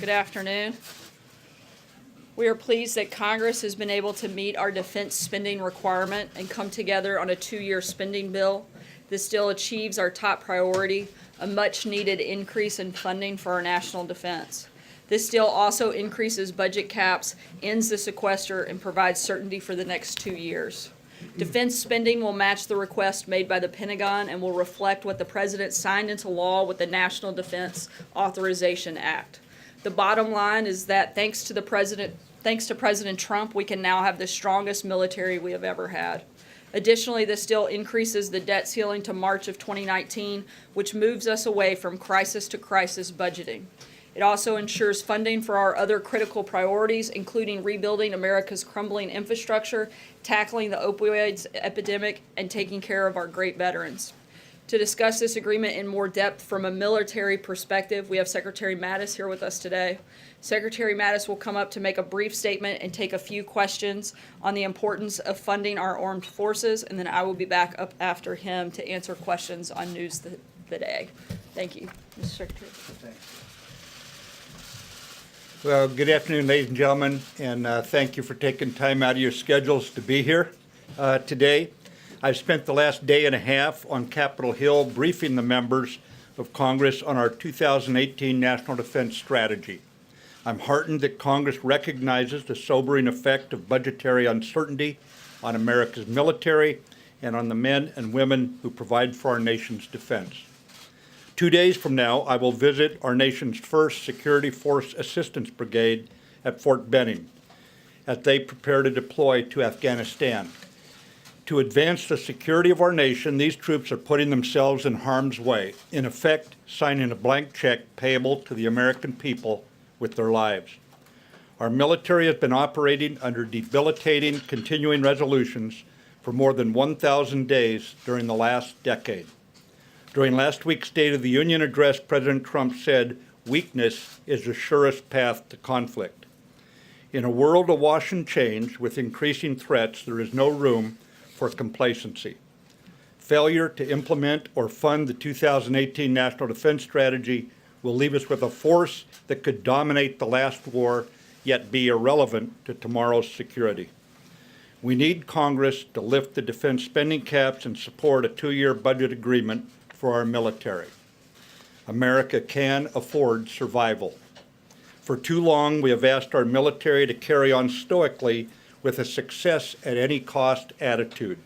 Good afternoon. We are pleased that Congress has been able to meet our defense spending requirement and come together on a 2-year spending bill. This still achieves our top priority, a much-needed increase in funding for our national defense. This deal also increases budget caps, ends the sequester, and provides certainty for the next 2 years. Defense spending will match the request made by the Pentagon and will reflect what the President signed into law with the National Defense Authorization Act. The bottom line is that thanks to President Trump, we can now have the strongest military we have ever had. Additionally, this deal increases the debt ceiling to March of 2019, which moves us away from crisis to crisis budgeting. It also ensures funding for our other critical priorities, including rebuilding America's crumbling infrastructure, tackling the opioids epidemic, and taking care of our great veterans. To discuss this agreement in more depth from a military perspective, we have Secretary Mattis here with us today. Secretary Mattis will come up to make a brief statement and take a few questions on the importance of funding our armed forces, and then I will be back up after him to answer questions on news of the day. Thank you, Mr. Secretary. Thanks. Well, good afternoon, ladies and gentlemen, and thank you for taking time out of your schedules to be here today. I've spent the last day and a half on Capitol Hill briefing the members of Congress on our 2018 National Defense Strategy. I'm heartened that Congress recognizes the sobering effect of budgetary uncertainty on America's military and on the men and women who provide for our nation's defense. 2 days from now, I will visit our nation's first Security Force Assistance Brigade at Fort Benning as they prepare to deploy to Afghanistan. To advance the security of our nation, these troops are putting themselves in harm's way, in effect signing a blank check payable to the American people with their lives. Our military has been operating under debilitating continuing resolutions for more than 1,000 days during the last decade. During last week's State of the Union address, President Trump said, "Weakness is the surest path to conflict." In a world awash in change with increasing threats, there is no room for complacency. Failure to implement or fund the 2018 National Defense Strategy will leave us with a force that could dominate the last war, yet be irrelevant to tomorrow's security. We need Congress to lift the defense spending caps and support a 2-year budget agreement for our military. America can afford survival. For too long, we have asked our military to carry on stoically with a success at any cost attitude.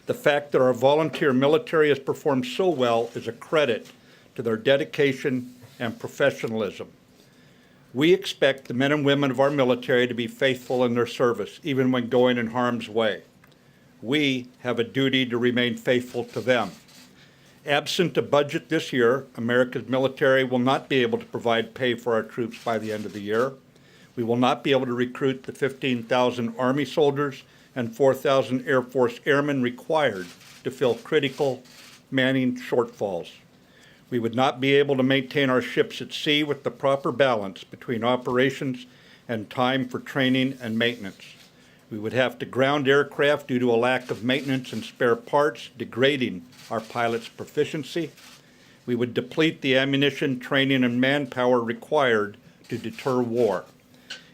The fact that our volunteer military has performed so well is a credit to their dedication and professionalism. We expect the men and women of our military to be faithful in their service, even when going in harm's way. We have a duty to remain faithful to them. Absent a budget this year, America's military will not be able to provide pay for our troops by the end of the year. We will not be able to recruit the 15,000 Army soldiers and 4,000 Air Force airmen required to fill critical manning shortfalls. We would not be able to maintain our ships at sea with the proper balance between operations and time for training and maintenance. We would have to ground aircraft due to a lack of maintenance and spare parts, degrading our pilots' proficiency. We would deplete the ammunition, training, and manpower required to deter war.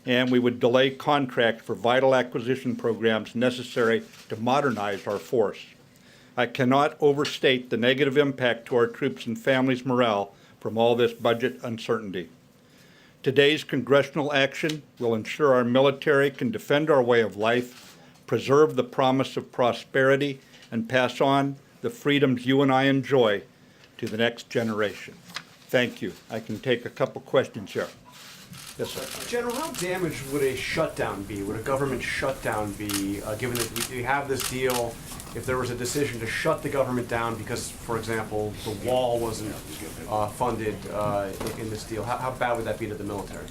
And we would delay contracts for vital acquisition programs necessary to modernize our force. I cannot overstate the negative impact to our troops and families' morale from all this budget uncertainty. Today's congressional action will ensure our military can defend our way of life, preserve the promise of prosperity, and pass on the freedoms you and I enjoy to the next generation. Thank you. I can take a couple questions here. Yes, sir. General, how damaged would a shutdown be? Would a government shutdown be, given that we have this deal, if there was a decision to shut the government down because, for example, the wall wasn't funded in this deal, how bad would that be to the military?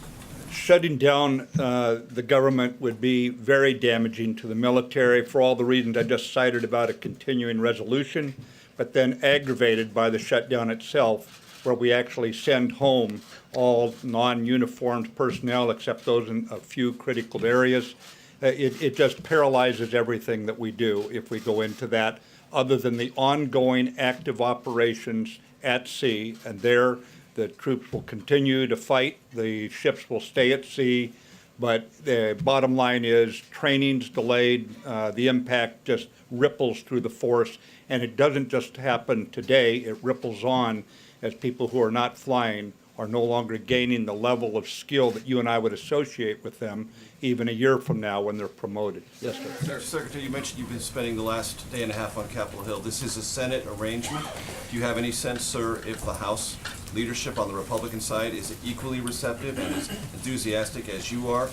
Shutting down the government would be very damaging to the military for all the reasons I just cited about a continuing resolution, but then aggravated by the shutdown itself, where we actually send home all non-uniformed personnel except those in a few critical areas. It just paralyzes everything that we do if we go into that, other than the ongoing active operations at sea, and there The troops will continue to fight. The ships will stay at sea. But the bottom line is training's delayed. The impact just ripples through the force. And it doesn't just happen today. It ripples on as people who are not flying are no longer gaining the level of skill that you and I would associate with them even a year from now when they're promoted. Yes, sir. Mr. Secretary, you mentioned you've been spending the last day and a half on Capitol Hill. This is a Senate arrangement. Do you have any sense, sir, if the House leadership on the Republican side is equally receptive and as enthusiastic as you are?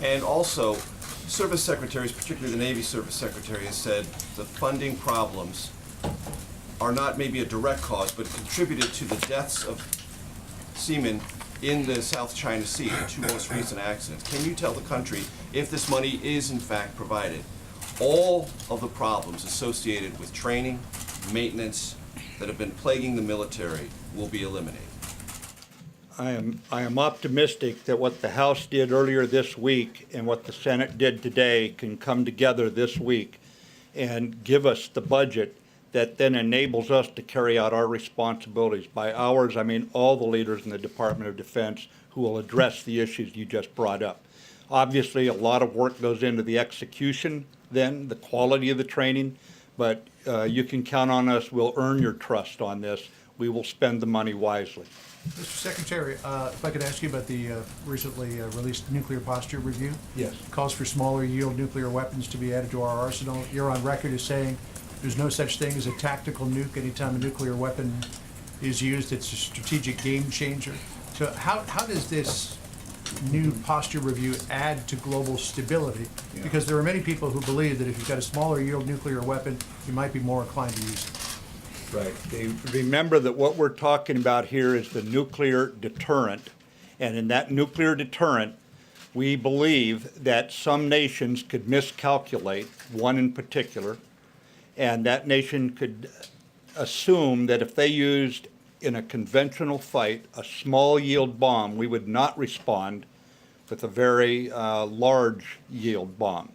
And also, service secretaries, particularly the Navy Service Secretary, has said the funding problems are not maybe a direct cause, but contributed to the deaths of seamen in the South China Sea, the two most recent accidents. Can you tell the country, if this money is in fact provided, all of the problems associated with training, maintenance, that have been plaguing the military will be eliminated? I am optimistic that what the House did earlier this week and what the Senate did today can come together this week and give us the budget that then enables us to carry out our responsibilities. By ours, I mean all the leaders in the Department of Defense who will address the issues you just brought up. Obviously, a lot of work goes into the execution then, the quality of the training, but you can count on us. We'll earn your trust on this. We will spend the money wisely. Mr. Secretary, if I could ask you about the recently released nuclear posture review. Yes. Calls for smaller yield nuclear weapons to be added to our arsenal. You're on record as saying there's no such thing as a tactical nuke. Anytime a nuclear weapon is used, it's a strategic game changer. So how does this new posture review add to global stability? Because there are many people who believe that if you've got a smaller yield nuclear weapon, you might be more inclined to use it. Right. Remember that what we're talking about here is the nuclear deterrent. And in that nuclear deterrent, we believe that some nations could miscalculate, one in particular, and that nation could assume that if they used in a conventional fight a small yield bomb, we would not respond with a very large yield bomb.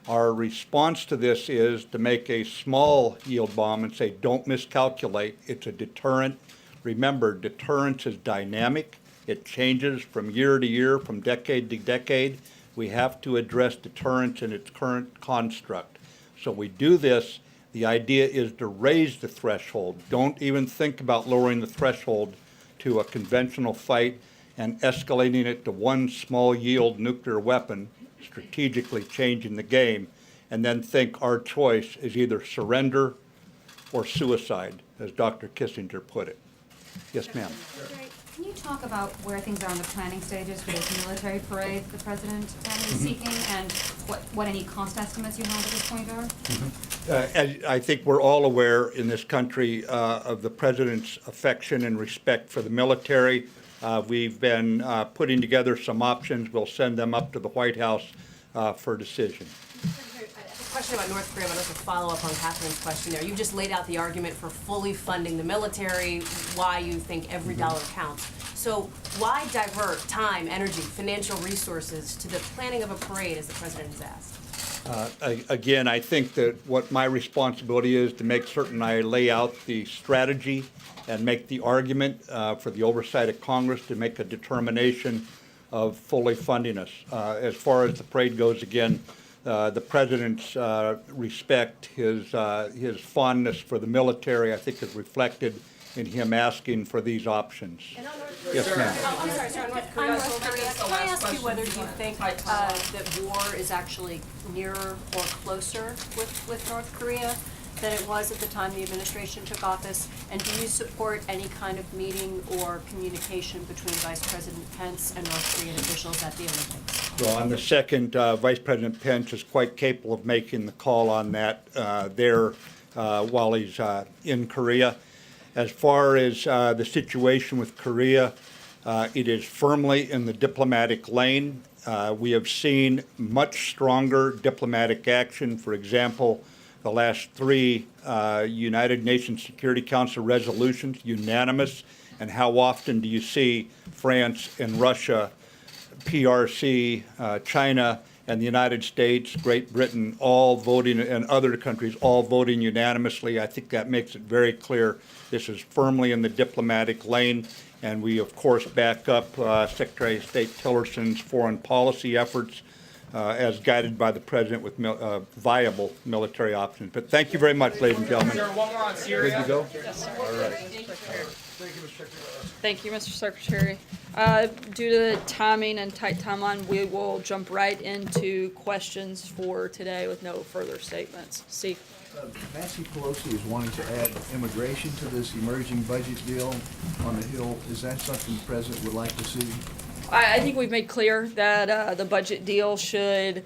Our response to this is to make a small yield bomb and say, don't miscalculate. It's a deterrent. Remember, deterrence is dynamic. It changes from year to year, from decade to decade. We have to address deterrence in its current construct. So we do this. The idea is to raise the threshold. Don't even think about lowering the threshold to a conventional fight and escalating it to one small yield nuclear weapon, strategically changing the game, and then think our choice is either surrender or suicide, as Dr. Kissinger put it. Yes, ma'am. Can you talk about where things are in the planning stages for this military parade the president is seeking, and what any cost estimates you have at this point are? I think we're all aware in this country of the president's affection and respect for the military. We've been putting together some options. We'll send them up to the White House for decision. A question about North Korea, but also follow up on Catherine's question there. You just laid out the argument for fully funding the military, why you think every dollar counts. So why divert time, energy, financial resources to the planning of a parade as the president has asked? Again, I think that what my responsibility is to make certain I lay out the strategy and make the argument for the oversight of Congress to make a determination of fully funding us. As far as the parade goes, again, the president's respect, his fondness for the military, I think is reflected in him asking for these options. Yes, ma'am. I'm sorry, North Korea. Can I ask you whether you think that war is actually nearer or closer with North Korea than it was at the time the administration took office? And do you support any kind of meeting or communication between Vice President Pence and North Korean officials at the Olympics? Well, on the second, Vice President Pence is quite capable of making the call on that while he's in Korea. As far as the situation with Korea, it is firmly in the diplomatic lane. We have seen much stronger diplomatic action. For example, the last three United Nations Security Council resolutions, unanimous. And how often do you see France and Russia, PRC, China, and the United States, Great Britain, all voting, and other countries all voting unanimously? I think that makes it very clear this is firmly in the diplomatic lane, And we, of course, back up Secretary of State Tillerson's foreign policy efforts as guided by the President with viable military options. But thank you very much, ladies and gentlemen. One more on Syria. Good to go? Yes, sir. All right. Thank you, Mr. Secretary. Due to the timing and tight timeline, we will jump right into questions for today with no further statements. Steve. Nancy Pelosi is wanting to add immigration to this emerging budget deal on the Hill. Is that something the President would like to see? I think we've made clear that the budget deal should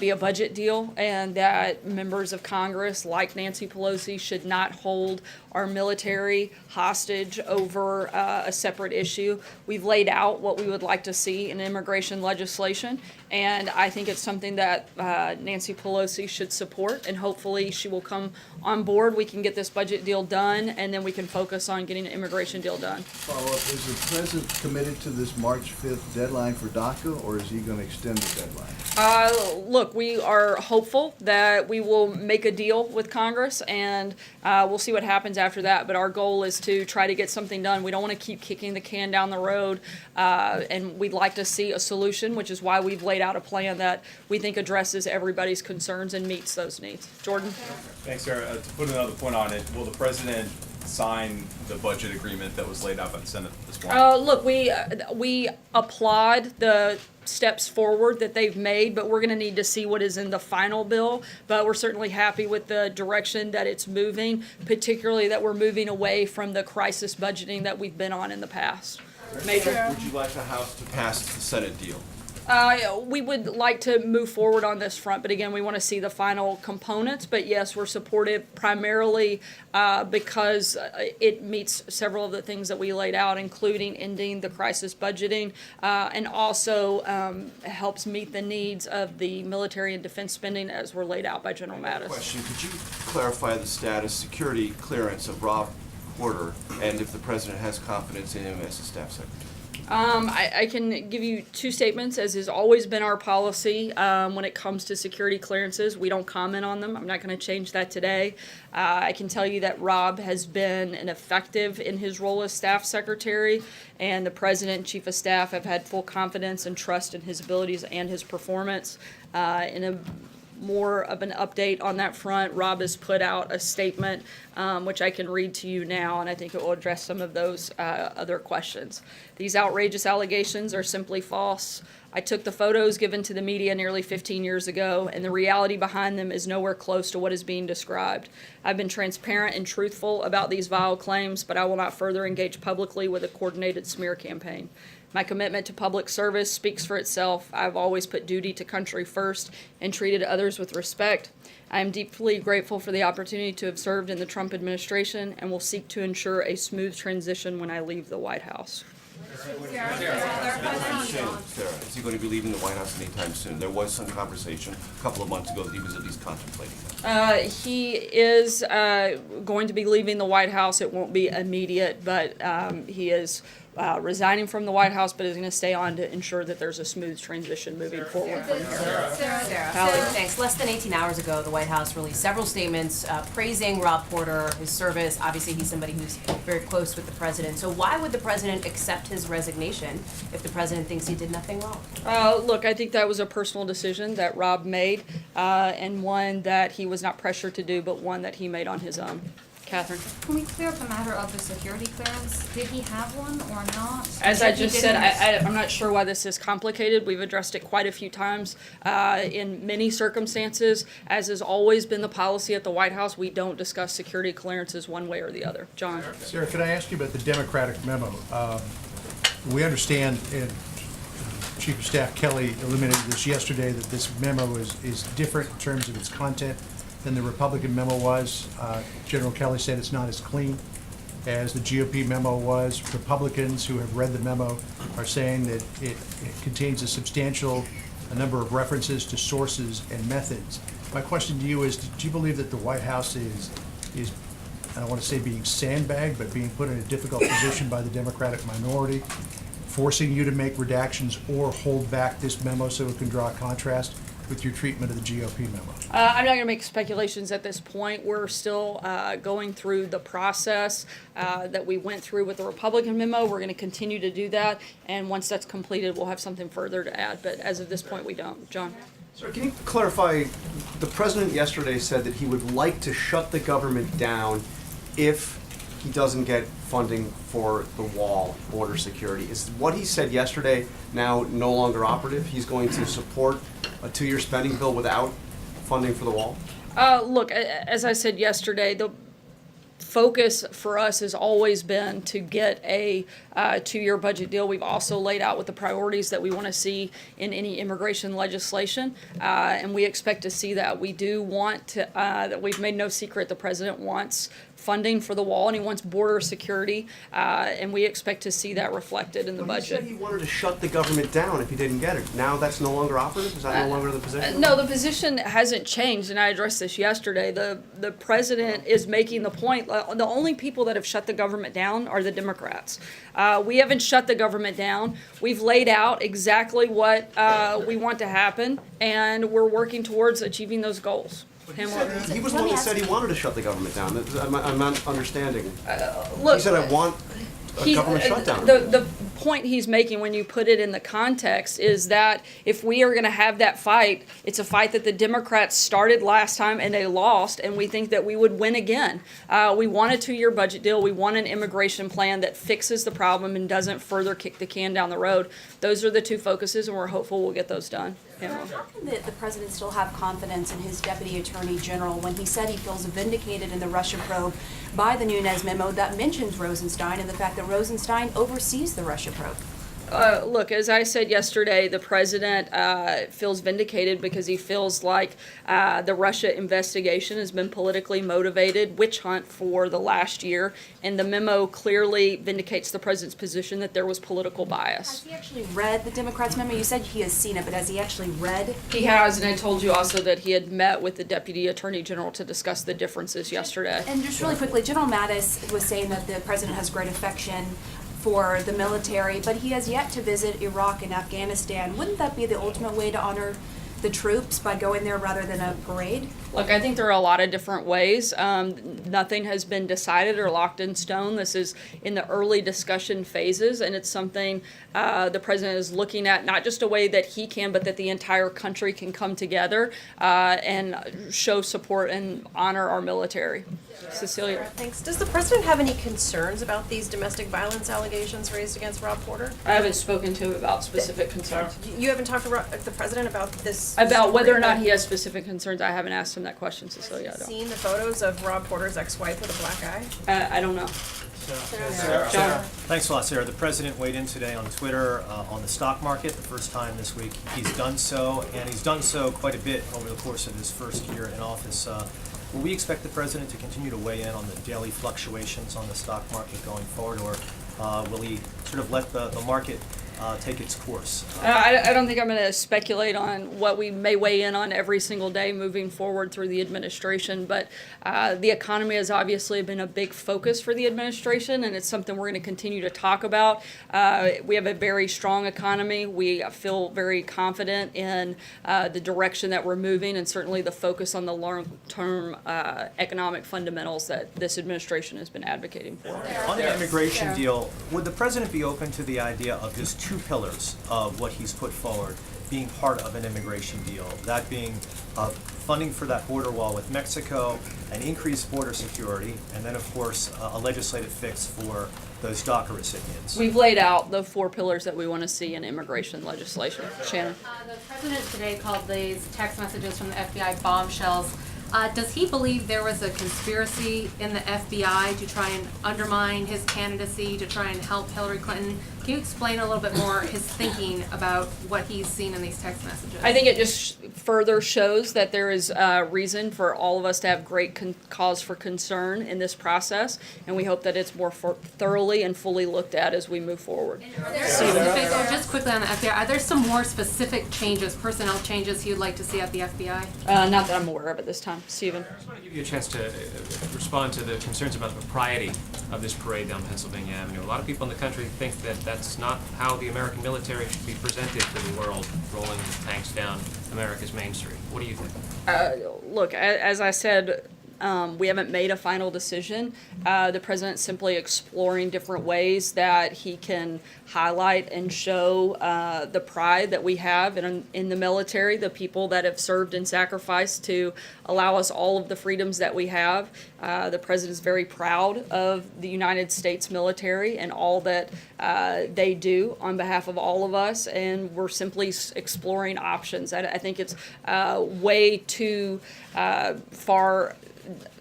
be a budget deal, and that members of Congress, like Nancy Pelosi, should not hold our military hostage over a separate issue. We've laid out what we would like to see in immigration legislation, and I think it's something that Nancy Pelosi should support, and hopefully she will come on board. We can get this budget deal done, and then we can focus on getting an immigration deal done. Follow-up, is the President committed to this March 5th deadline for DACA, or is he going to extend the deadline? Look, we are hopeful that we will make a deal with Congress, and we'll see what happens after that. But our goal is to try to get something done. We don't want to keep kicking the can down the road, and we'd like to see a solution, which is why we've laid out a plan that we think addresses everybody's concerns and meets those needs. Jordan? Thanks, Sarah. To put another point on it, will the President sign the budget agreement that was laid out by the Senate this morning? Look, we applaud the steps forward that they've made, but we're going to need to see what is in the final bill. But we're certainly happy with the direction that it's moving, particularly that we're moving away from the crisis budgeting that we've been on in the past. Major? Would you like the House to pass the Senate deal? We would like to move forward on this front, but again, we want to see the final components. But yes, we're supportive primarily because it meets several of the things that we laid out, including ending the crisis budgeting, and also helps meet the needs of the military and defense spending as were laid out by General Mattis. Question, could you clarify the status, security clearance of Rob Porter, and if the President has confidence in him as a staff secretary? I can give you two statements, as has always been our policy when it comes to security clearances. We don't comment on them. I'm not going to change that today. I can tell you that Rob has been an effective in his role as staff secretary, and the President and Chief of Staff have had full confidence and trust in his abilities and his performance. In a more of an update on that front, Rob has put out a statement which I can read to you now, and I think it will address some of those other questions. These outrageous allegations are simply false. I took the photos given to the media nearly 15 years ago, and the reality behind them is nowhere close to what is being described. I've been transparent and truthful about these vile claims, but I will not further engage publicly with a coordinated smear campaign. My commitment to public service speaks for itself. I've always put duty to country first and treated others with respect. I am deeply grateful for the opportunity to have served in the Trump administration and will seek to ensure a smooth transition when I leave the White House. Sarah, is he going to be leaving the White House anytime soon? There was some conversation a couple of months ago that he was at least contemplating that. He is going to be leaving the White House. It won't be immediate, but he is resigning from the White House, but is going to stay on to ensure that there's a smooth transition moving forward from here. Sarah, thanks. Less than 18 hours ago, the White House released several statements praising Rob Porter, his service. Obviously, he's somebody who's very close with the President. So why would the President accept his resignation if the President thinks he did nothing wrong? Look, I think that was a personal decision that Rob made, and one that he was not pressured to do, but one that he made on his own. Catherine? Can we clear up the matter of the security clearance? Did he have one or not? As I If he just said, didn't- I'm not sure why this is complicated. We've addressed it quite a few times in many circumstances. As has always been the policy at the White House, we don't discuss security clearances one way or the other. John? Sarah, can I ask you about the Democratic memo? We understand, and Chief of Staff Kelly illuminated this yesterday, that this memo is different in terms of its content than the Republican memo was. General Kelly said it's not as clean as the GOP memo was. Republicans who have read the memo are saying that it contains a number of references to sources and methods. My question to you is, do you believe that the White House is I don't want to say being sandbagged, but being put in a difficult position by the Democratic minority, forcing you to make redactions or hold back this memo so it can draw a contrast with your treatment of the GOP memo? I'm not going to make speculations at this point. We're still going through the process that we went through with the Republican memo. We're going to continue to do that, and once that's completed, we'll have something further to add. But as of this point, we don't. John? Sir, can you clarify, the president yesterday said that he would like to shut the government down if he doesn't get funding for the wall, border security. Is what he said yesterday now no longer operative? He's going to support a 2-year spending bill without funding for the wall? Look, as I said yesterday, the focus for us has always been to get a 2-year budget deal. We've also laid out what the priorities that we want to see in any immigration legislation, and we expect to see that. We do want to, that we've made no secret, the president wants funding for the wall and he wants border security, and we expect to see that reflected in the budget. He said he wanted to shut the government down if he didn't get it. Now that's no longer operative? Is that no longer the position? No, the position hasn't changed, and I addressed this yesterday. The president is making the point, the only people that have shut the government down are the Democrats. We haven't shut the government down. We've laid out exactly what we want to happen, and we're working towards achieving those goals. He was the one that said he wanted to shut the government down. I'm not understanding. Look, He said, I want a government shutdown. The point he's making when you put it in the context is that if we are going to have that fight, it's a fight that the Democrats started last time and they lost, and we think that we would win again. We want a 2-year budget deal. We want an immigration plan that fixes the problem and doesn't further kick the can down the road. Those are the two focuses, and we're hopeful we'll get those done. How can the president still have confidence in his deputy attorney general when he said he feels vindicated in the Russia probe by the Nunes memo that mentions Rosenstein and the fact that Rosenstein oversees the Russia probe? Look, as I said yesterday, the president feels vindicated because he feels like the Russia investigation has been politically motivated witch hunt for the last year, and the memo clearly vindicates the president's position that there was political bias. Has he actually read the Democrats' memo? You said he has seen it, but has he actually read? He has, and I told you also that he had met with the deputy attorney general to discuss the differences yesterday. And just really quickly, General Mattis was saying that the president has great affection for the military, but he has yet to visit Iraq and Afghanistan. Wouldn't that be the ultimate way to honor the troops, by going there rather than a parade? Look, I think there are a lot of different ways. Nothing has been decided or locked in stone. This is in the early discussion phases, and it's something the president is looking at, not just a way that he can, but that the entire country can come together and show support and honor our military. Cecilia. Thanks. Does the president have any concerns about these domestic violence allegations raised against Rob Porter? I haven't spoken to him about specific concerns. You haven't talked to the president about this? About whether or not he has specific concerns, I haven't asked him that question, Cecilia. Has he seen the photos of Rob Porter's ex-wife with a black eye? I don't know. Sarah. Thanks a lot, Sarah. The president weighed in today on Twitter on the stock market, the first time this week. He's done so, and he's done so quite a bit over the course of his first year in office. Will we expect the president to continue to weigh in on the daily fluctuations on the stock market going forward, or will he sort of let the market take its course? I don't think I'm going to speculate on what we may weigh in on every single day moving forward through the administration, but the economy has obviously been a big focus for the administration, and it's something we're going to continue to talk about. We have a very strong economy. We feel very confident in the direction that we're moving, and certainly the focus on the long-term economic fundamentals that this administration has been advocating for. On the immigration deal, would the president be open to the idea of his 2 pillars of what he's put forward being part of an immigration deal, that being funding for that border wall with Mexico, an increased border security, and then, of course, a legislative fix for those DACA recipients? We've laid out the 4 pillars that we want to see in immigration legislation. Shannon? The president today called these text messages from the FBI bombshells. Does he believe there was a conspiracy in the FBI to try and undermine his candidacy, to try and help Hillary Clinton? Can you explain a little bit more his thinking about what he's seen in these text messages? I think it just further shows that there is reason for all of us to have great cause for concern in this process, and we hope that it's more thoroughly and fully looked at as we move forward. Are there specific, just quickly on the FBI, are there some more specific changes, personnel changes you'd like to see at the FBI? Not that I'm aware of at this time. Stephen? I just want to give you a chance to respond to the concerns about the propriety of this parade down Pennsylvania Avenue. A lot of people in the country think that that's not how the American military should be presented to the world, rolling tanks down America's Main Street. What do you think? Look, as I said, we haven't made a final decision. The president's simply exploring different ways that he can highlight and show the pride that we have in the military, the people that have served and sacrificed to allow us all of the freedoms that we have. The president's very proud of the United States military and all that they do on behalf of all of us, and we're simply exploring options. I think it's way too far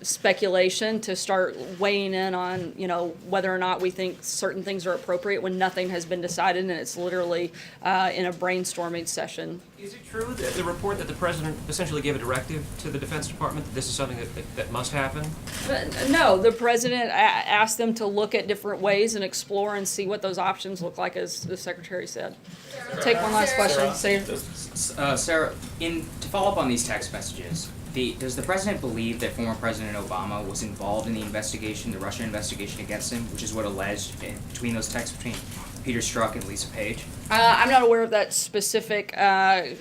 speculation to start weighing in on, whether or not we think certain things are appropriate when nothing has been decided and it's literally in a brainstorming session. Is it true that the report that the president essentially gave a directive to the Defense Department that this is something that must happen? No, the president asked them to look at different ways and explore and see what those options look like, as the secretary said. Take one last question. Sarah, to follow up on these text messages, does the president believe that former President Obama was involved in the investigation, the Russian investigation against him, which is what alleged between those texts between Peter Strzok and Lisa Page? I'm not aware of that specific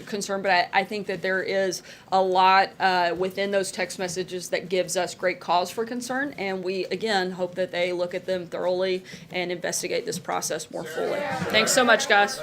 concern, but I think that there is a lot within those text messages that gives us great cause for concern, and we, again, hope that they look at them thoroughly and investigate this process more fully. Thanks so much, guys.